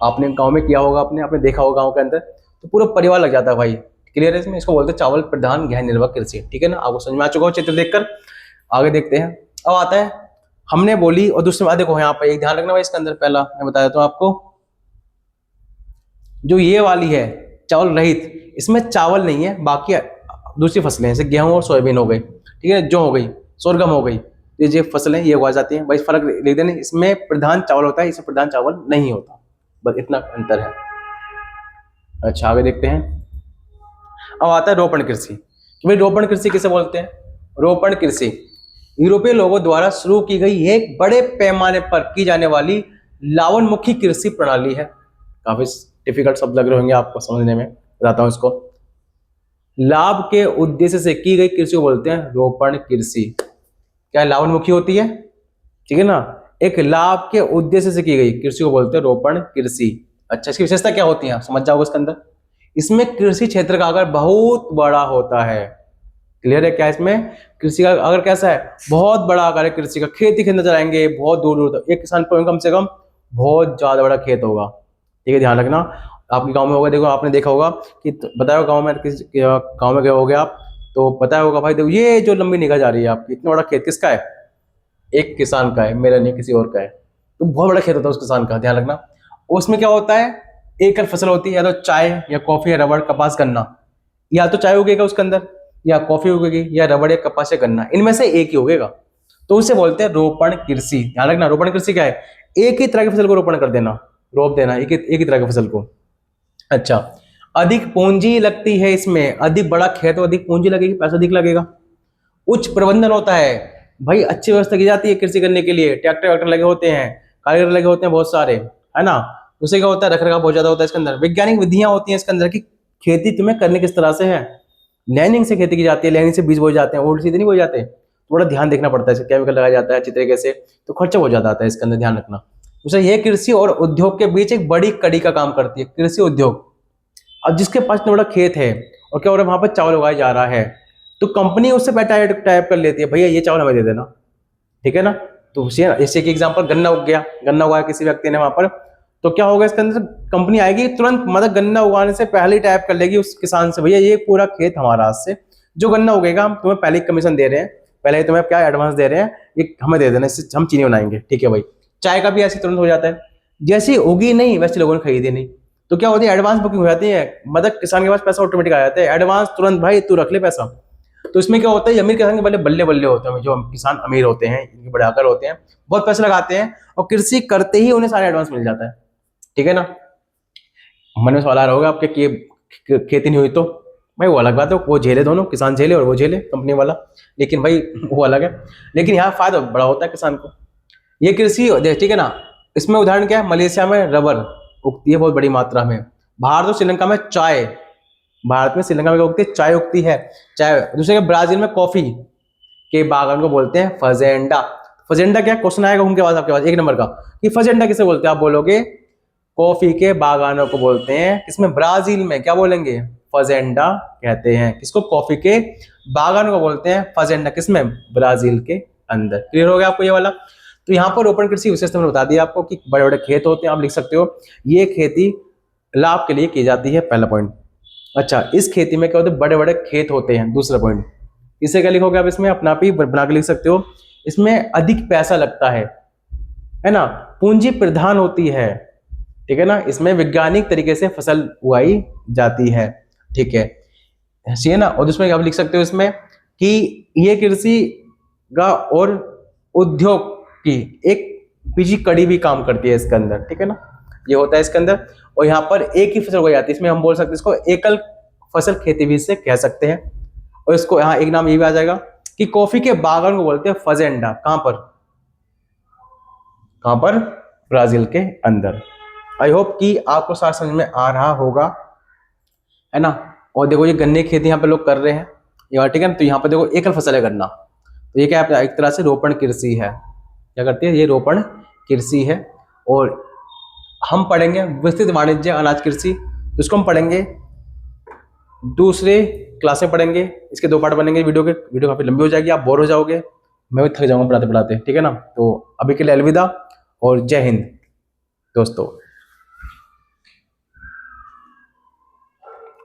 आपने गांव में किया होगा, आपने देखा होगा गांव के अंदर, तो पूरा परिवार लग जाता है भाई। क्लियर है, इसमें इसको बोलते हैं चावल प्रधान गहन निर्वाह कृषि। ठीक है ना, आपको समझ में आ चुका हो चित्र देखकर। आगे देखते हैं। अब आता है हमने बोली, और दूसरी बात देखो यहाँ पे एक ध्यान रखना भाई, इसके अंदर पहला मैं बता देता हूँ आपको, जो ये वाली है चावल रहित, इसमें चावल नहीं है, बाकी दूसरी फसलें जैसे गेहूं और सोयाबीन हो गई, ठीक है, जौ हो गई, सोरगम हो गई, ये फसलें ये उगाई जाती हैं। भाई फर्क लिख देना, इसमें प्रधान चावल होता है, इसमें प्रधान चावल नहीं होता, बस इतना अंतर है। अच्छा आगे देखते हैं। अब आता है रोपण कृषि। तो भाई रोपण कृषि किसे बोलते हैं, रोपण कृषि यूरोपीय लोगों द्वारा शुरू की गई एक बड़े पैमाने पर की जाने वाली लावणमुखी कृषि प्रणाली है। काफी डिफिकल्ट शब्द लग रहे होंगे आपको समझने में, बताता हूं इसको। लाभ के उद्देश्य से की गई कृषि को बोलते हैं रोपण कृषि। क्या लावणमुखी होती है, ठीक है ना, एक लाभ के उद्देश्य से की गई कृषि को बोलते हैं रोपण कृषि। अच्छा इसकी विशेषता क्या होती है समझ जाओगे इसके अंदर। इसमें कृषि क्षेत्र का आकार बहुत बड़ा होता है। क्लियर है, क्या इसमें कृषि का आकार कैसा है, बहुत बड़ा आकार है कृषि का। खेती खेत नजर आएंगे बहुत दूर दूर तक, एक किसान को कम से कम बहुत ज्यादा बड़ा खेत होगा। ठीक है, ध्यान रखना। आपके गांव में होगा, देखो आपने देखा होगा कि बताओ गांव में, किस गांव में गए होगे आप तो पता होगा भाई, देखो ये जो लंबी निगाह जा रही है आपकी, इतना बड़ा खेत किसका है, एक किसान का है, मेरा नहीं किसी और का है। तो बहुत बड़ा खेत होता है उस किसान का, ध्यान रखना। उसमें क्या होता है, एकल फसल होती है, या तो चाय या कॉफी या रबड़ कपास गन्ना, या तो चाय उगेगा उसके अंदर, या कॉफी उगेगी, या रबड़ या कपास या गन्ना, इनमें से एक ही उगेगा। तो उसे बोलते हैं रोपण कृषि। ध्यान रखना, रोपण कृषि क्या है, एक ही तरह की फसल को रोपण कर देना, रोप देना एक ही तरह की फसल को। अच्छा, अधिक पूंजी लगती है इसमें, अधिक बड़ा खेत तो अधिक पूंजी लगेगी, पैसा अधिक लगेगा। उच्च प्रबंधन होता है भाई, अच्छी व्यवस्था की जाती है कृषि करने के लिए, ट्रैक्टर वैक्टर लगे होते हैं, कारीगर लगे होते हैं बहुत सारे, है ना। उससे क्या होता है, रखरखाव बहुत ज्यादा होता है इसके अंदर। वैज्ञानिक विधियां होती हैं इसके अंदर की खेती तुम्हें करने किस तरह से है। लैंडिंग से खेती की जाती है, लैंडिंग से बीज बोए जाते हैं, उल्टे सीधे नहीं बोए जाते, थोड़ा ध्यान देखना पड़ता है, केमिकल लगाया जाता है अच्छी तरीके से, तो खर्चा बहुत ज्यादा आता है इसके अंदर, ध्यान रखना। दूसरा ये कृषि और उद्योग के बीच एक बड़ी कड़ी का काम करती है, कृषि उद्योग। अब जिसके पास इतना बड़ा खेत है और क्या हो रहा है, वहां पर चावल उगाया जा रहा है, तो कंपनी उससे टाइप कर लेती है, भैया ये चावल हमें दे देना, ठीक है ना। तो जैसे कि एग्जांपल गन्ना उग गया, गन्ना उगाया किसी व्यक्ति ने वहां पर, तो क्या होगा इसके अंदर, कंपनी आएगी तुरंत, मतलब गन्ना उगाने से पहले ही टाइप कर लेगी उस किसान से, भैया ये पूरा खेत हमारा, आज से जो गन्ना उगेगा हम तुम्हें पहले कमीशन दे रहे हैं, पहले ही तुम्हें क्या एडवांस दे रहे हैं, ये हमें दे देना, इससे हम चीनी बनाएंगे, ठीक है भाई। चाय का भी ऐसे तुरंत हो जाता है, जैसी उगी नहीं वैसे लोगों ने खरीदी नहीं, तो क्या होती है, एडवांस बुकिंग हो जाती है, मतलब किसान के पास पैसा ऑटोमेटिक आ जाता है, एडवांस तुरंत, भाई तू रख ले पैसा। तो इसमें क्या होता है, अमीर किसान के बल्ले बल्ले बल्ले होते हैं, जो किसान अमीर होते हैं, इनके बड़े आकर होते हैं, बहुत पैसे लगाते हैं, और कृषि करते ही उन्हें सारा एडवांस मिल जाता है, ठीक है ना। मन में सवाल आ रहा होगा आपके कि खेती नहीं हुई तो भाई वो अलग बात है, वो झेले दोनों, किसान झेले और वो झेले कंपनी वाला, लेकिन भाई वो अलग है। लेकिन यहाँ फायदा बड़ा होता है किसान को। ये कृषि ठीक है ना। इसमें उदाहरण क्या है, मलेशिया में रबर उगती है बहुत बड़ी मात्रा में। भारत और श्रीलंका में चाय, भारत में श्रीलंका में क्या उगती है, चाय उगती है, चाय। दूसरे के ब्राजील में कॉफी के बागान को बोलते हैं फजेंडा। फजेंडा क्या, क्वेश्चन आएगा उनके पास, आपके पास 1 नंबर का, कि फजेंडा किसे बोलते हैं, आप बोलोगे कॉफी के बागानों को बोलते हैं, किसमें, ब्राजील में क्या बोलेंगे, फजेंडा कहते हैं। किसको, कॉफी के बागानों को बोलते हैं फजेंडा, किसमें, ब्राजील के अंदर। क्लियर हो गया आपको ये वाला। तो यहाँ पर रोपण कृषि विशेषता मैंने बता दिया आपको कि बड़े बड़े खेत होते हैं, आप लिख सकते हो ये खेती लाभ के लिए की जाती है, पहला पॉइंट। अच्छा, इस खेती में क्या होते हैं, बड़े बड़े खेत होते हैं, दूसरा पॉइंट। इसे क्या लिखोगे आप, इसमें अपना आप ही बना के लिख सकते हो, इसमें अधिक पैसा लगता है ना, पूंजी प्रधान होती है, ठीक है ना, इसमें वैज्ञानिक तरीके से फसल उगाई जाती है, ठीक है, सही है ना। और उसमें आप लिख सकते हो इसमें कि ये कृषि का और उद्योग की एक बीजी कड़ी भी काम करती है इसके अंदर, ठीक है ना, ये होता है इसके अंदर। और यहाँ पर एक ही फसल उगाई जाती है, इसमें हम बोल सकते हैं इसको एकल फसल खेती भी से कह सकते हैं। और इसको यहाँ एक नाम ये भी आ जाएगा कि कॉफी के बागान को बोलते हैं फजेंडा। कहां पर, कहां पर, ब्राजील के अंदर। आई होप कि आपको सारा समझ में आ रहा होगा, है ना। और देखो ये गन्ने की खेती यहाँ पे लोग कर रहे हैं, ये ठीक है ना। तो यहाँ पे देखो एकल फसल है गन्ना, तो ये क्या है, एक तरह से रोपण कृषि है। क्या करती है, ये रोपण कृषि है। और हम पढ़ेंगे विस्तृत वाणिज्य अनाज कृषि, तो इसको हम पढ़ेंगे दूसरे क्लास में पढ़ेंगे। इसके 2 पार्ट बनेंगे वीडियो काफी लंबी हो जाएगी, आप बोर हो जाओगे, मैं भी थक जाऊंगा पढ़ाते पढ़ाते, ठीक है ना। तो अभी के लिए अलविदा और जय हिंद दोस्तों।